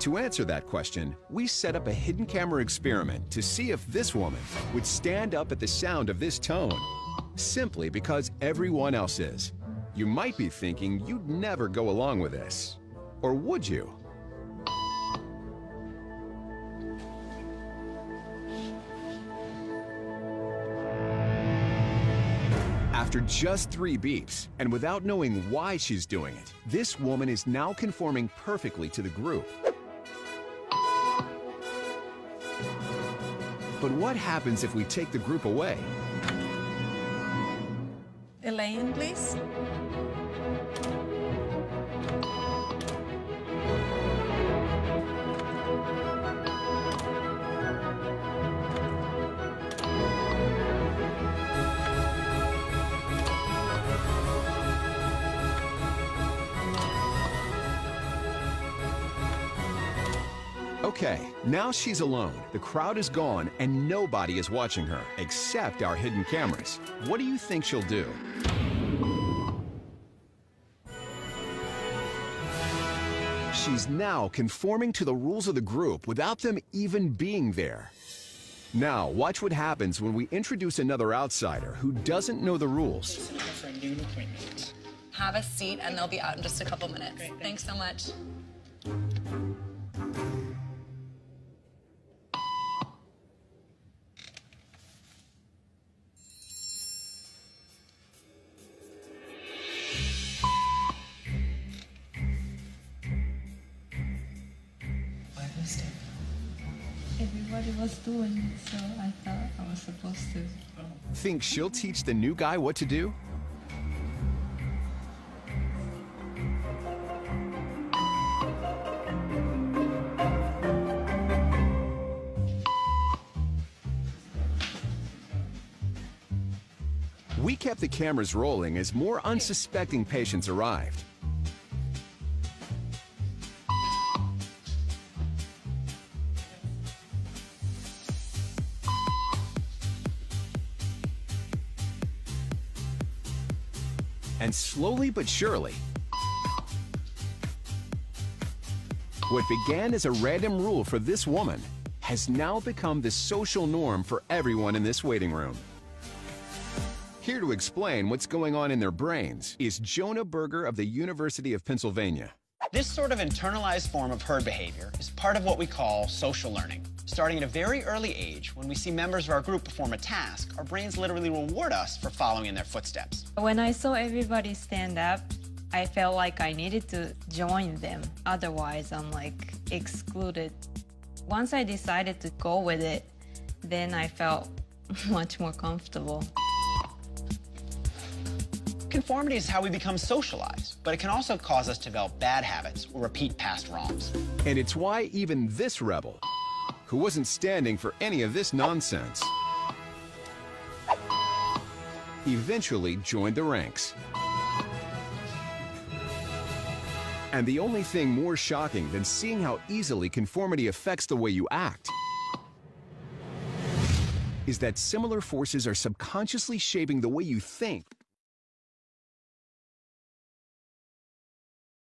To answer that question, we set up a hidden camera experiment to see if this woman would stand up at the sound of this tone, simply because everyone else is. You might be thinking you'd never go along with this. Or would you? After just 3 beeps, and without knowing why she's doing it, this woman is now conforming perfectly to the group. But what happens if we take the group away? Elaine, please. Okay, now she's alone. The crowd is gone and nobody is watching her, except our hidden cameras. What do you think she'll do? She's now conforming to the rules of the group without them even being there. Now, watch what happens when we introduce another outsider who doesn't know the rules. For a noon appointment. Have a seat, and they'll be out in just a couple minutes. Great, Thanks so much. What is it? Everybody was doing it, so I thought I was supposed to. Think she'll teach the new guy what to do? We kept the cameras rolling as more unsuspecting patients arrived. And slowly but surely, what began as a random rule for this woman has now become the social norm for everyone in this waiting room. Here to explain what's going on in their brains is Jonah Berger of the University of Pennsylvania. This sort of internalized form of herd behavior is part of what we call social learning. Starting at a very early age, when we see members of our group perform a task, our brains literally reward us for following in their footsteps. When I saw everybody stand up, I felt like I needed to join them. Otherwise, I'm like excluded. Once I decided to go with it, then I felt much more comfortable. Conformity is how we become socialized, but it can also cause us to develop bad habits or repeat past wrongs. And it's why even this rebel, who wasn't standing for any of this nonsense, eventually joined the ranks. And the only thing more shocking than seeing how easily conformity affects the way you act is that similar forces are subconsciously shaping the way you think